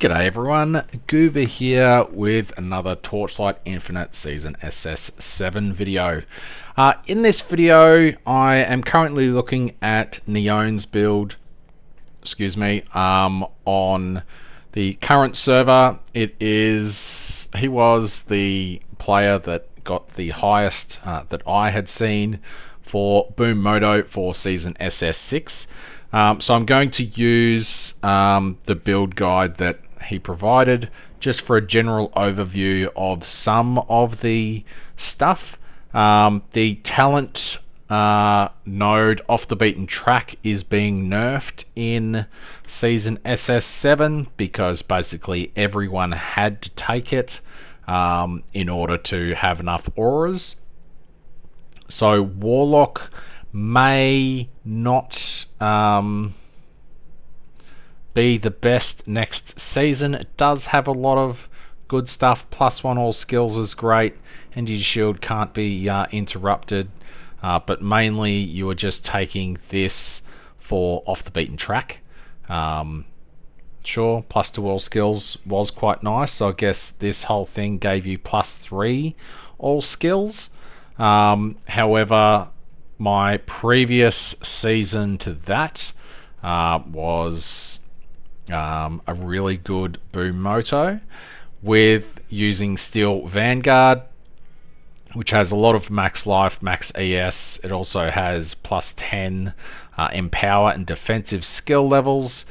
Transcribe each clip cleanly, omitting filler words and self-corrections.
G'day everyone, Goober here with another Torchlight Infinite Season SS7 video. In this video, I am currently looking at Neon's build, on the current server. He was the player that got the highest that I had seen for Boom Moto for Season SS6. So I'm going to use the build guide that he provided just for a general overview of some of the stuff. The talent node off the beaten track is being nerfed in Season SS7 because basically everyone had to take it in order to have enough auras. So Warlock may not be the best next season. It does have a lot of good stuff. +1 all skills is great. Energy shield can't be interrupted, but mainly you are just taking this for off the beaten track. Sure, +2 all skills was quite nice, so I guess this whole thing gave you +3 all skills. However, my previous season to that was a really good Boom Moto with using Steel Vanguard, which has a lot of max life, max ES. It also has +10 empower and defensive skill levels.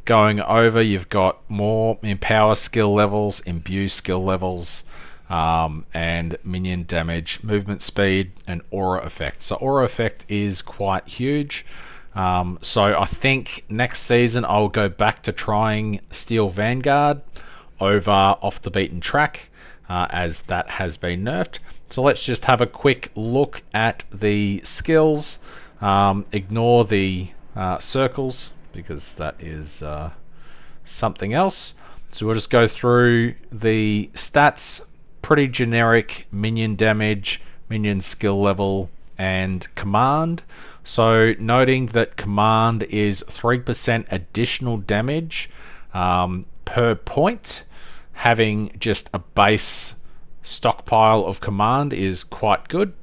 Going over, you've got more empower skill levels, imbue skill levels, and minion damage, movement speed, and aura effect. So aura effect is quite huge. So I think next season I'll go back to trying Steel Vanguard over off the beaten track, as that has been nerfed. So let's just have a quick look at the skills. Ignore the circles because that is something else. So we'll just go through the stats. Pretty generic: minion damage, minion skill level, and command. So noting that command is 3% additional damage per point. Having just a base stockpile of command is quite good.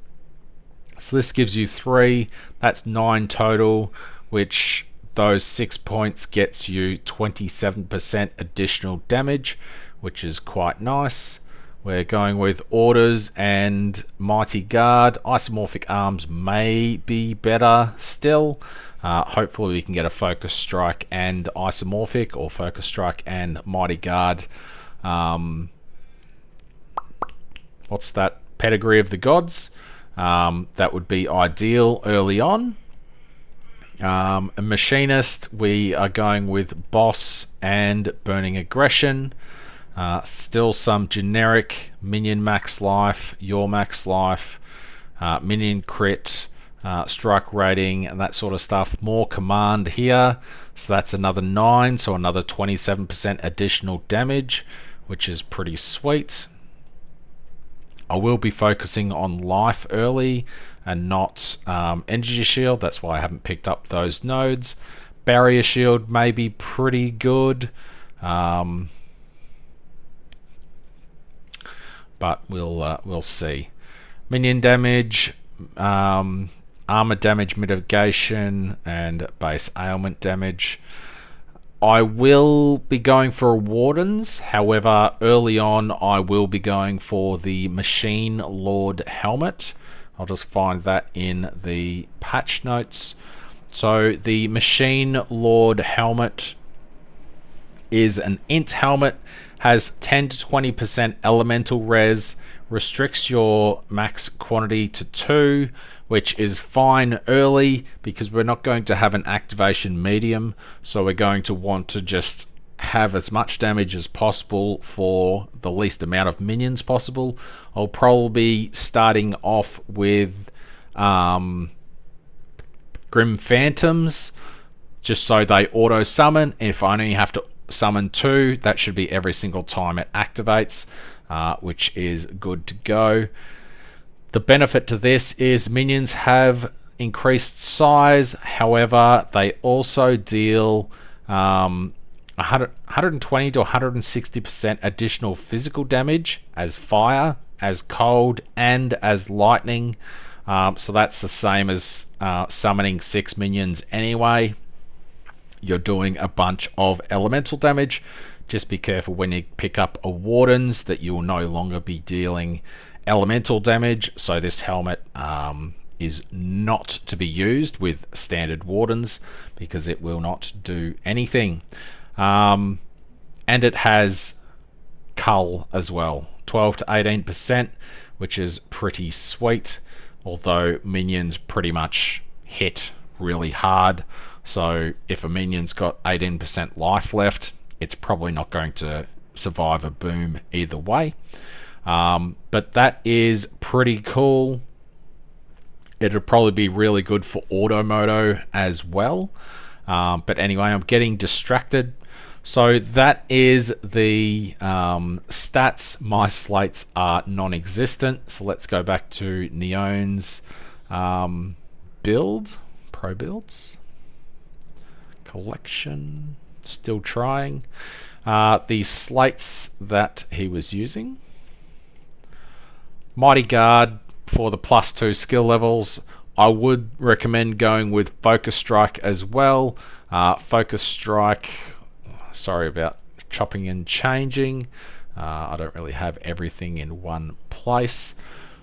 So this gives you 3, that's 9 total, which those 6 points gets you 27% additional damage, which is quite nice. We're going with Orders and Mighty Guard. Isomorphic Arms may be better still. Hopefully we can get a Focus Strike and Isomorphic, or Focus Strike and Mighty Guard. What's that? Pedigree of the Gods. That would be ideal early on. A Machinist, we are going with Boss and Burning Aggression. Still some generic minion max life, your max life, minion crit, strike rating, and that sort of stuff. More command here, so that's another 9, so another 27% additional damage, which is pretty sweet. I will be focusing on life early and not energy shield. That's why I haven't picked up those nodes. Barrier shield may be pretty good. But we'll see. Minion damage, armor damage mitigation, and base ailment damage. I will be going for Wardens. However, early on I will be going for the Machine Lord helmet. I'll just find that in the patch notes. So the Machine Lord helmet is an int helmet, has 10 to 20% elemental res, restricts your max quantity to 2, which is fine early because we're not going to have an activation medium, so we're going to want to just have as much damage as possible for the least amount of minions possible. I'll probably be starting off with Grim Phantoms, just so they auto summon. If I only have to summon 2, that should be every single time it activates, which is good to go. The benefit to this is minions have increased size, however they also deal 120 to 160% additional physical damage as fire, as cold, and as lightning. So that's the same as summoning 6 minions anyway. You're doing a bunch of elemental damage. Just be careful when you pick up a Wardens that you will no longer be dealing elemental damage. So this helmet is not to be used with standard Wardens because it will not do anything. And it has Cull as well, 12 to 18%, which is pretty sweet, although minions pretty much hit really hard. So if a minion's got 18% life left, it's probably not going to survive a boom either way. But that is pretty cool. It'll probably be really good for Auto Moto as well. But anyway, I'm getting distracted. So that is the stats. My slates are non-existent. So let's go back to Neon's build, pro builds, collection, still trying. The slates that he was using. Mighty Guard for the +2 skill levels. I would recommend going with Focus Strike as well. Focus Strike, sorry about chopping and changing. I don't really have everything in one place.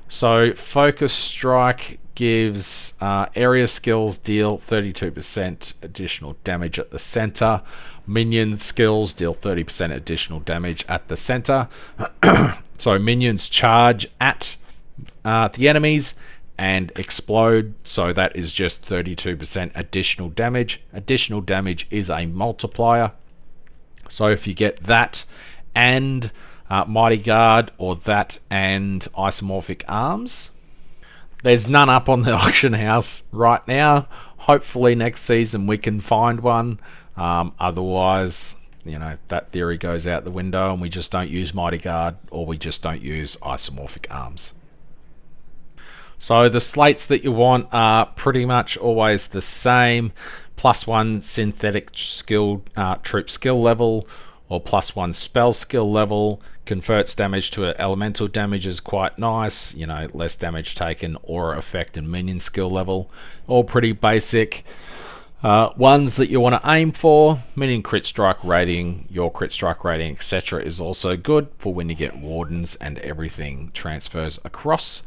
So Focus Strike gives area skills deal 32% additional damage at the center. Minion skills deal 30% additional damage at the center. So minions charge at the enemies and explode, so that is just 32% additional damage. Additional damage is a multiplier. So if you get that and Mighty Guard, or that and Isomorphic Arms, there's none up on the auction house right now. Hopefully next season we can find one. Otherwise, you know, that theory goes out the window and we just don't use Mighty Guard, or we just don't use Isomorphic Arms. So the slates that you want are pretty much always the same. +1 synthetic skill troop skill level, or +1 spell skill level. Converts damage to elemental damage is quite nice. You know, less damage taken, aura effect, and minion skill level. All pretty basic. Ones that you want to aim for: minion crit strike rating, your crit strike rating, etc. is also good for when you get Wardens and everything transfers across.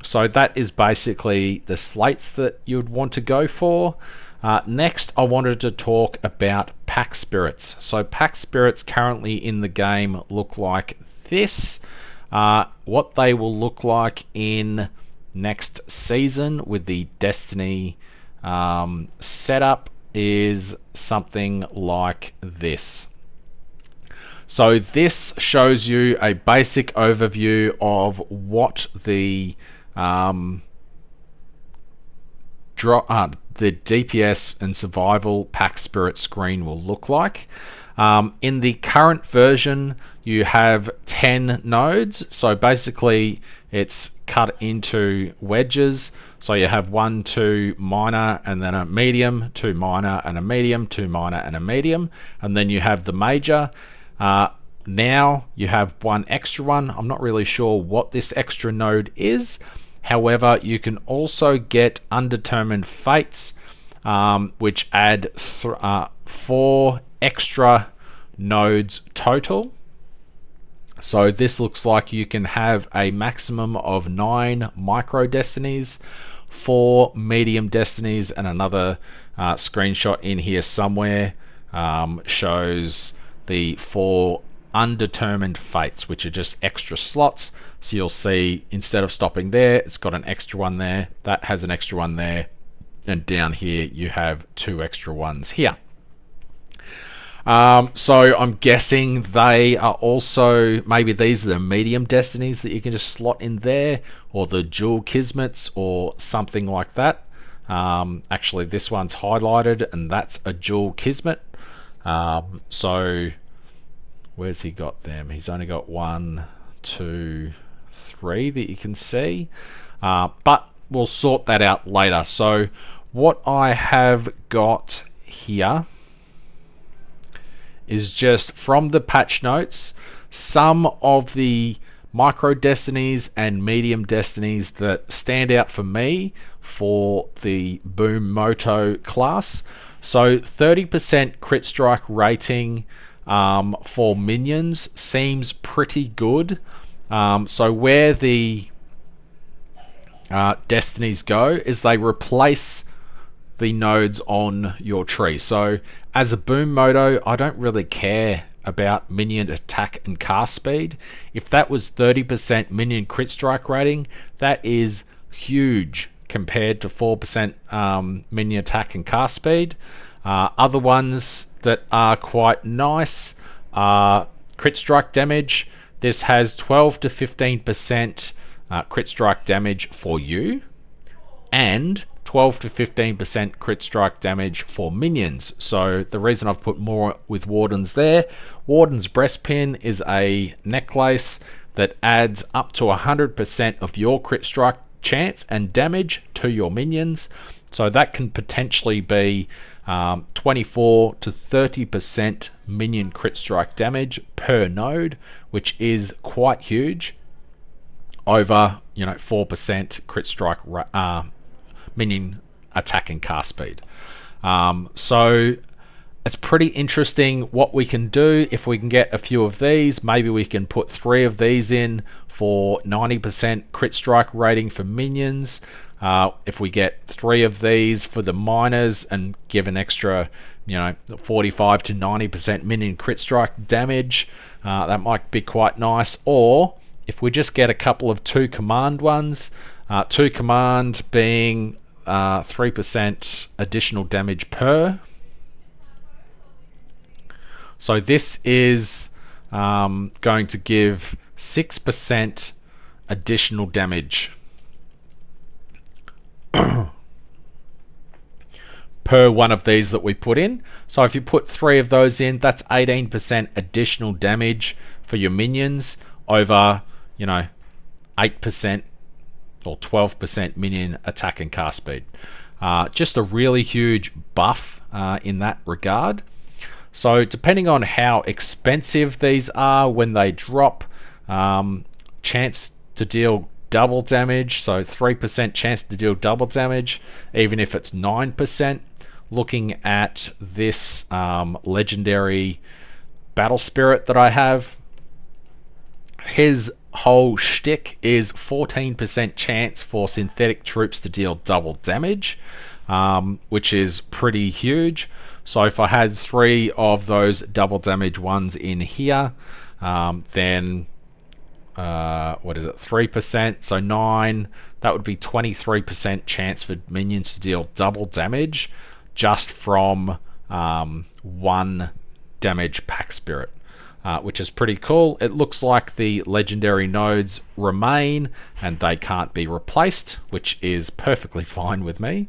So that is basically the slates that you'd want to go for. Next, I wanted to talk about pack spirits. So pack spirits currently in the game look like this. What they will look like in next season with the Destiny setup is something like this. So this shows you a basic overview of what the DPS and survival pack spirit screen will look like. In the current version, you have 10 nodes. So basically, it's cut into wedges. So you have 1, 2 minor, and then a medium, 2 minor, and a medium, 2 minor, and a medium. And then you have the major. Now you have one extra one. I'm not really sure what this extra node is. However, you can also get Undetermined Fates, which add 4 extra nodes total. So this looks like you can have a maximum of 9 micro destinies, 4 medium destinies, and another screenshot in here somewhere shows the 4 Undetermined Fates, which are just extra slots. So you'll see instead of stopping there, it's got an extra one there, that has an extra one there, and down here you have 2 extra ones here. So I'm guessing they are also, maybe these are the medium destinies that you can just slot in there, or the dual kismets or something like that. Actually this one's highlighted and that's a dual kismet. So where's he got them? He's only got 1, 2, 3 that you can see, but we'll sort that out later. So what I have got here is just from the patch notes, some of the micro destinies and medium destinies that stand out for me for the Boom Moto class. So 30% crit strike rating for minions seems pretty good. So where the destinies go is they replace the nodes on your tree. So as a Boom Moto, I don't really care about minion attack and cast speed. If that was 30% minion crit strike rating, that is huge compared to 4% minion attack and cast speed. Other ones that are quite nice are crit strike damage. This has 12 to 15% crit strike damage for you, and 12 to 15% crit strike damage for minions. So the reason I've put more with Warden's there, Warden's Breastpin is a necklace that adds up to 100% of your crit strike chance and damage to your minions. So that can potentially be 24 to 30% minion crit strike damage per node, which is quite huge, over 4% crit strike minion attack and cast speed. So it's pretty interesting what we can do if we can get a few of these. Maybe we can put 3 of these in for 90% crit strike rating for minions. If we get 3 of these for the miners and give an extra 45 to 90% minion crit strike damage, that might be quite nice. Or if we just get a couple of 2 command ones, 2 command being 3% additional damage per. So this is going to give 6% additional damage per one of these that we put in. So if you put 3 of those in, that's 18% additional damage for your minions over 8% or 12% minion attack and cast speed. Just a really huge buff in that regard. So depending on how expensive these are when they drop, chance to deal double damage, so 3% chance to deal double damage, even if it's 9%. Looking at this legendary battle spirit that I have, his whole shtick is 14% chance for synthetic troops to deal double damage, which is pretty huge. So if I had 3 of those double damage ones in here, then what is it, 3%, so 9, that would be 23% chance for minions to deal double damage just from 1 damage pack spirit, which is pretty cool. It looks like the legendary nodes remain and they can't be replaced, which is perfectly fine with me,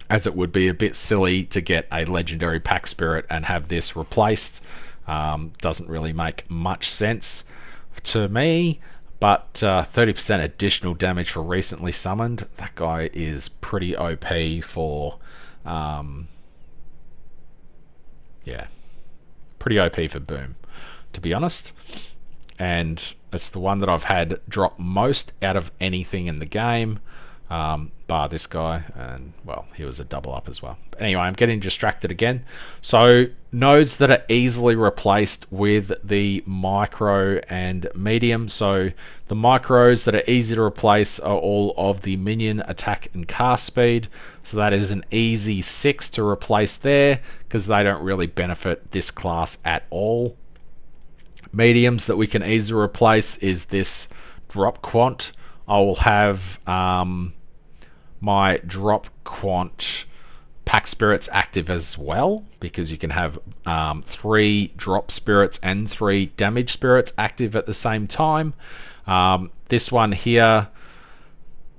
as it would be a bit silly to get a legendary pack spirit and have this replaced. Doesn't really make much sense to me, but 30% additional damage for recently summoned, that guy is pretty OP for yeah, pretty OP for Boom, to be honest. And it's the one that I've had drop most out of anything in the game, bar this guy, and well, he was a double up as well. But anyway, I'm getting distracted again. So nodes that are easily replaced with the micro and medium. So the micros that are easy to replace are all of the minion attack and cast speed. So that is an easy 6 to replace there, because they don't really benefit this class at all. Mediums that we can easily replace is this drop quant. I will have my drop quant pack spirits active as well, because you can have 3 drop spirits and 3 damage spirits active at the same time. This one here,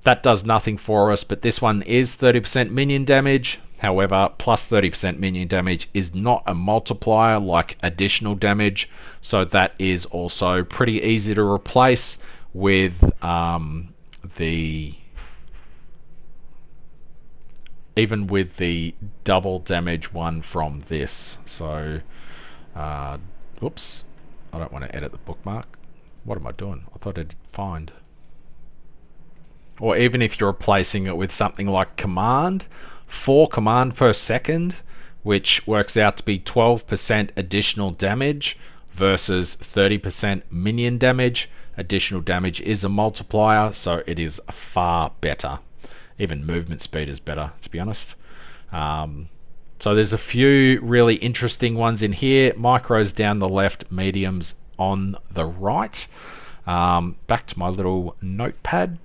that does nothing for us, but this one is 30% minion damage. However, plus 30% minion damage is not a multiplier like additional damage, so that is also pretty easy to replace with the even with the double damage one from this. So, oops, I don't want to edit the bookmark. What am I doing? I thought I did find. Or even if you're replacing it with something like command, 4 command per second, which works out to be 12% additional damage versus 30% minion damage. Additional damage is a multiplier, so it is far better. Even movement speed is better, to be honest. So there's a few really interesting ones in here. Micros down the left, mediums on the right. Back to my little notepad.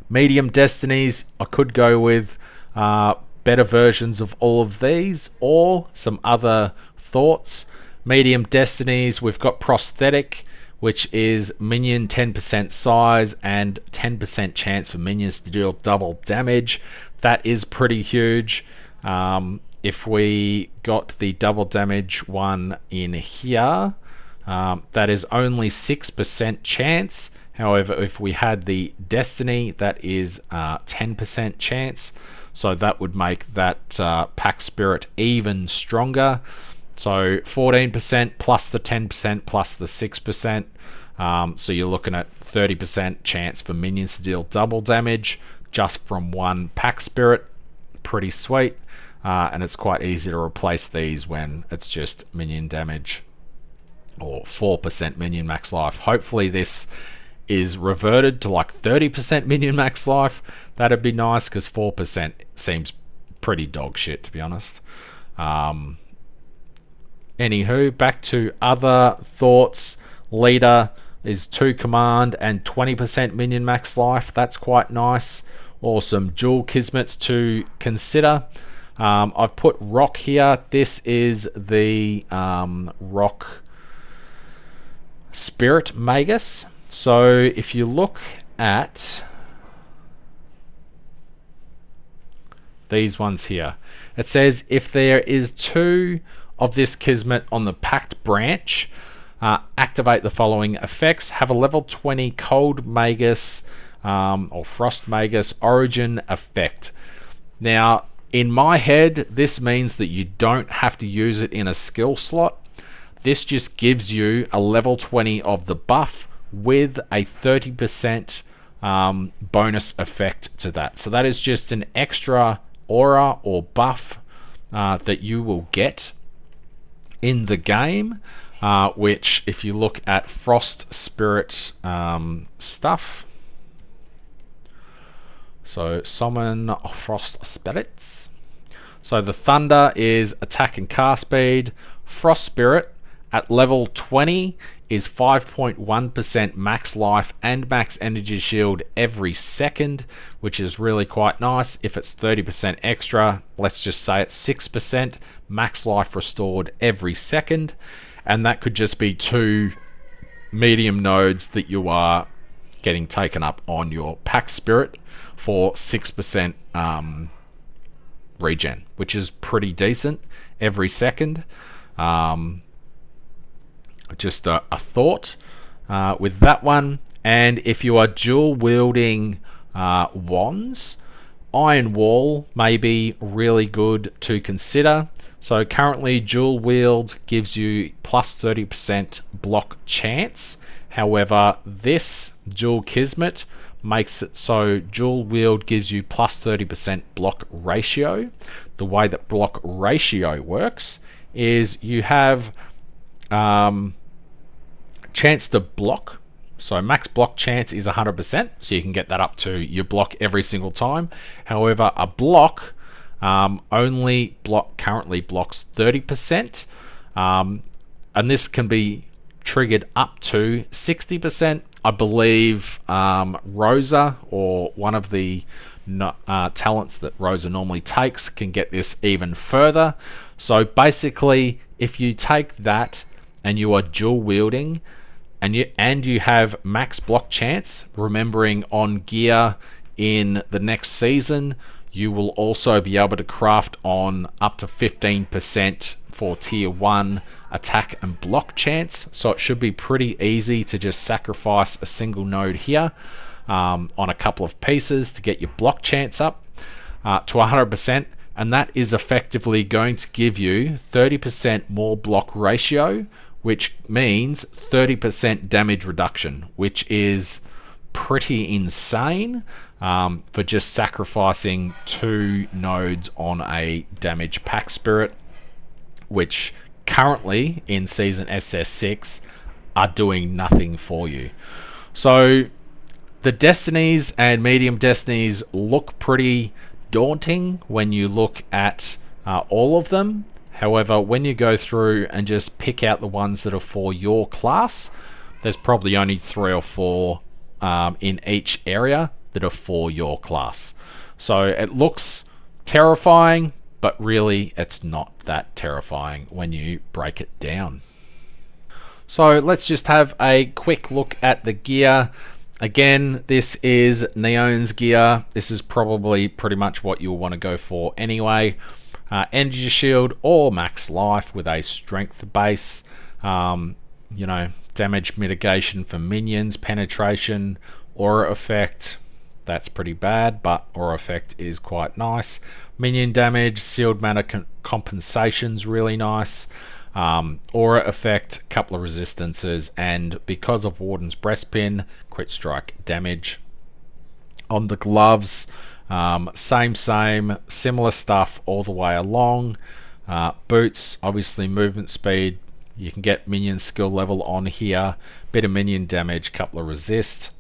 Medium destinies, I could go with better versions of all of these or some other thoughts. Medium destinies, we've got prosthetic, which is minion 10% size and 10% chance for minions to deal double damage. That is pretty huge. If we got the double damage one in here, that is only 6% chance. However, if we had the destiny, that is 10% chance. So that would make that pack spirit even stronger. So 14% plus the 10% plus the 6%. So you're looking at 30% chance for minions to deal double damage just from one pack spirit. Pretty sweet. And it's quite easy to replace these when it's just minion damage or 4% minion max life. Hopefully this is reverted to like 30% minion max life. That'd be nice, because 4% seems pretty dog shit, to be honest. Anywho, back to other thoughts. Leader is 2 command and 20% minion max life. That's quite nice. Awesome. Dual Kismets to consider. I've put Rock here. This is the Rock Spirit Magus. So if you look at these ones here, it says if there is 2 of this Kismet on the Pact branch, activate the following effects. Have a level 20 Cold Magus or Frost Magus Origin effect. Now, in my head, this means that you don't have to use it in a skill slot. This just gives you a level 20 of the buff with a 30% bonus effect to that. So that is just an extra aura or buff that you will get in the game, which if you look at Frost Spirit stuff, so summon Frost Spirits. So the Thunder is attack and cast speed. Frost Spirit at level 20 is 5.1% max life and max energy shield every second, which is really quite nice. If it's 30% extra, let's just say it's 6% max life restored every second, and that could just be 2 medium nodes that you are getting taken up on your pack spirit for 6% regen, which is pretty decent every second. Just a thought with that one. And if you are dual wielding wands, Iron Wall may be really good to consider. So currently dual wield gives you plus 30% block chance. However, this dual Kismet makes it so dual wield gives you plus 30% block ratio. The way that block ratio works is you have chance to block. So max block chance is 100%, so you can get that up to your block every single time. However, a block currently blocks 30%, and this can be triggered up to 60%. I believe Rosa, or one of the talents that Rosa normally takes, can get this even further. So basically, if you take that and you are dual wielding and you have max block chance, remembering on gear in the next season you will also be able to craft on up to 15% for tier 1 attack and block chance. So it should be pretty easy to just sacrifice a single node here on a couple of pieces to get your block chance up. to 100%, and that is effectively going to give you 30% more block ratio, which means 30% damage reduction, which is pretty insane for just sacrificing 2 nodes on a damage pack spirit, which currently in season SS6 are doing nothing for you. So the destinies and medium destinies look pretty daunting when you look at all of them. However, when you go through and just pick out the ones that are for your class, there's probably only 3 or 4 in each area that are for your class. So it looks terrifying, but really it's not that terrifying when you break it down. So let's just have a quick look at the gear. Again, this is Neon's gear. This is probably pretty much what you'll want to go for anyway. Energy shield or max life with a strength base. You know, damage mitigation for minions, penetration, aura effect. That's pretty bad, but aura effect is quite nice. Minion damage, sealed mana compensation's really nice. Aura effect, couple of resistances, and because of Warden's Breastpin, crit strike damage. On the gloves, same, similar stuff all the way along. Boots, obviously movement speed. You can get minion skill level on here. Bit of minion damage, couple of resist.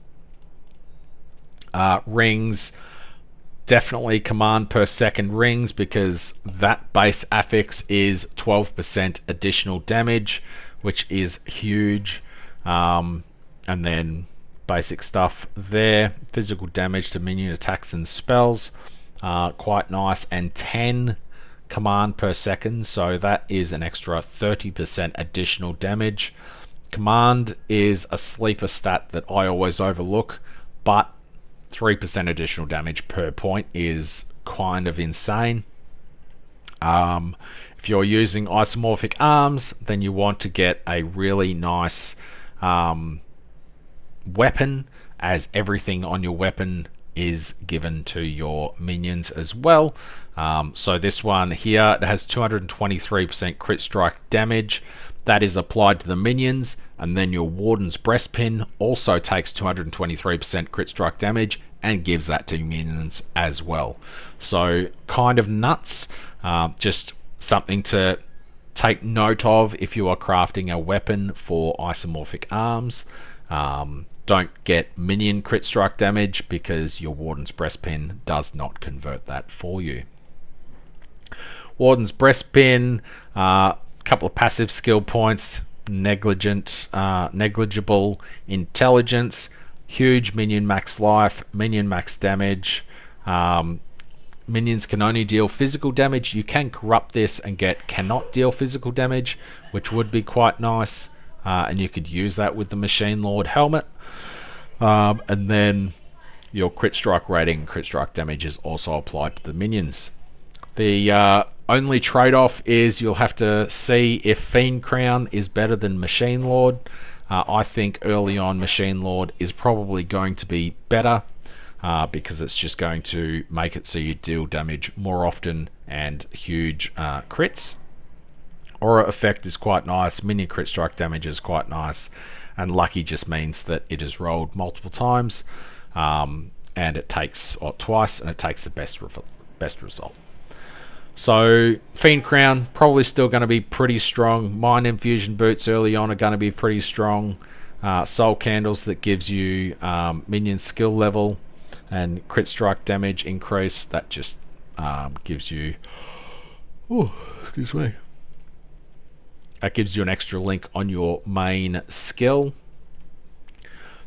Rings, definitely command per second rings, because that base affix is 12% additional damage, which is huge. And then basic stuff there. Physical damage to minion attacks and spells, quite nice. And 10 command per second, so that is an extra 30% additional damage. Command is a sleeper stat that I always overlook, but 3% additional damage per point is kind of insane. If you're using isomorphic arms, then you want to get a really nice weapon, as everything on your weapon is given to your minions as well. So this one here, it has 223% crit strike damage. That is applied to the minions, and then your Warden's Breastpin also takes 223% crit strike damage and gives that to minions as well. So kind of nuts. Just something to take note of if you are crafting a weapon for isomorphic arms. Don't get minion crit strike damage, because your Warden's Breastpin does not convert that for you. Warden's Breastpin, couple of passive skill points, negligible intelligence, huge minion max life, minion max damage. Minions can only deal physical damage. You can corrupt this and get cannot deal physical damage, which would be quite nice, and you could use that with the Machine Lord helmet. And then your crit strike rating, crit strike damage is also applied to the minions. The only trade-off is you'll have to see if Fiend Crown is better than Machine Lord. I think early on Machine Lord is probably going to be better, because it's just going to make it so you deal damage more often and huge crits. Aura effect is quite nice, minion crit strike damage is quite nice, and lucky just means that it is rolled multiple times, and it takes, or twice, and it takes the best result. So Fiend Crown probably still going to be pretty strong. Mind Infusion Boots early on are going to be pretty strong. Soul Candles that gives you minion skill level and crit strike damage increase. That just gives you, excuse me, that gives you an extra link on your main skill.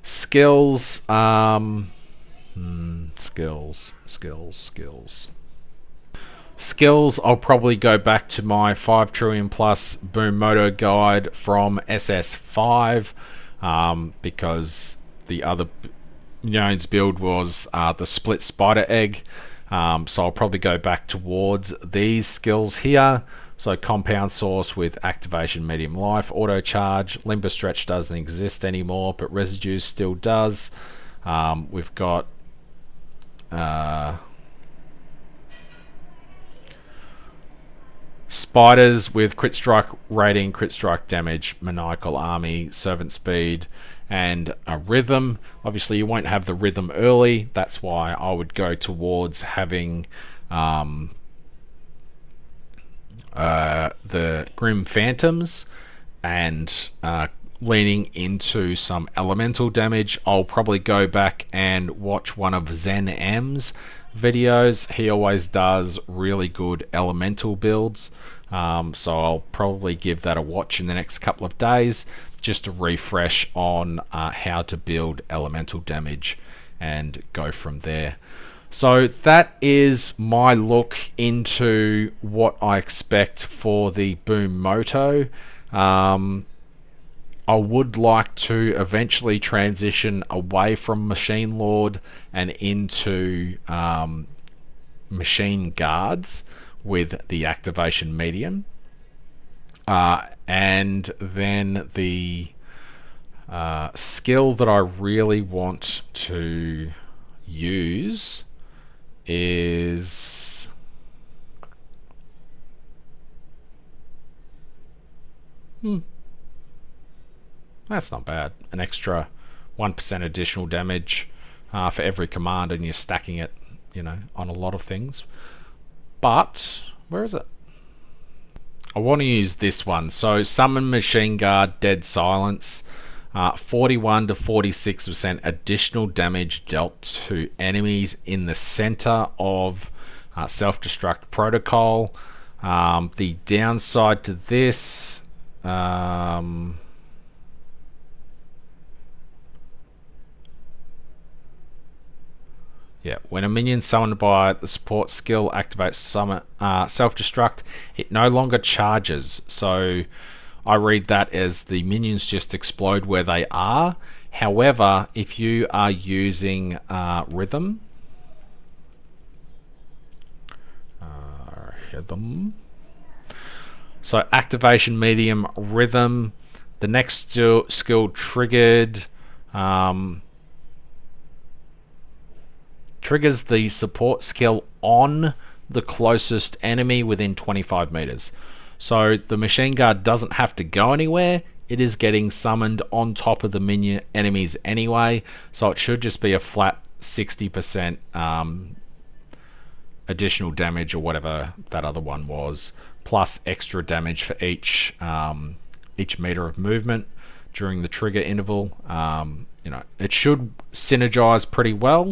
Skills, skills, I'll probably go back to my 5 trillion plus Boom Moto guide from SS5, because the other Jones build was the split spider egg, so I'll probably go back towards these skills here. So compound source with activation medium life, auto charge, limber stretch doesn't exist anymore, but residue still does. We've got Spiders with crit strike rating, crit strike damage, maniacal army, servant speed, and a rhythm. Obviously, you won't have the rhythm early. That's why I would go towards having the Grim Phantoms and leaning into some elemental damage. I'll probably go back and watch one of Zen M's videos. He always does really good elemental builds, so I'll probably give that a watch in the next couple of days just to refresh on how to build elemental damage and go from there. So that is my look into what I expect for the Boom Moto. I would like to eventually transition away from Machine Lord and into Machine Guards with the activation medium. And then the skill that I really want to use is that's not bad. An extra 1% additional damage for every command, and you're stacking it, you know, on a lot of things. But where is it? I want to use this one. So summon Machine Guard, Dead Silence, 41 to 46% additional damage dealt to enemies in the center of self-destruct protocol. The downside to this, yeah, when a minion summoned by the support skill activates summon self-destruct, it no longer charges. So I read that as the minions just explode where they are. However, if you are using rhythm, so activation medium rhythm, the next skill triggered triggers the support skill on the closest enemy within 25 meters. So the machine guard doesn't have to go anywhere. It is getting summoned on top of the minion enemies anyway. So it should just be a flat 60% additional damage or whatever that other one was, plus extra damage for each meter of movement during the trigger interval. You know, it should synergize pretty well.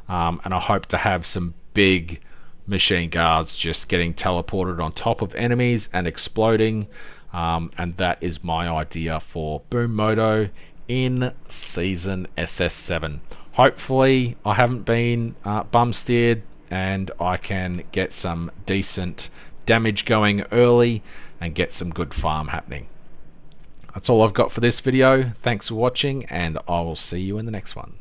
And I hope to have some big machine guards just getting teleported on top of enemies and exploding. And that is my idea for Boom Moto in Season SS7. Hopefully I haven't been bum steered and I can get some decent damage going early and get some good farm happening. That's all I've got for this video. Thanks for watching, and I will see you in the next one.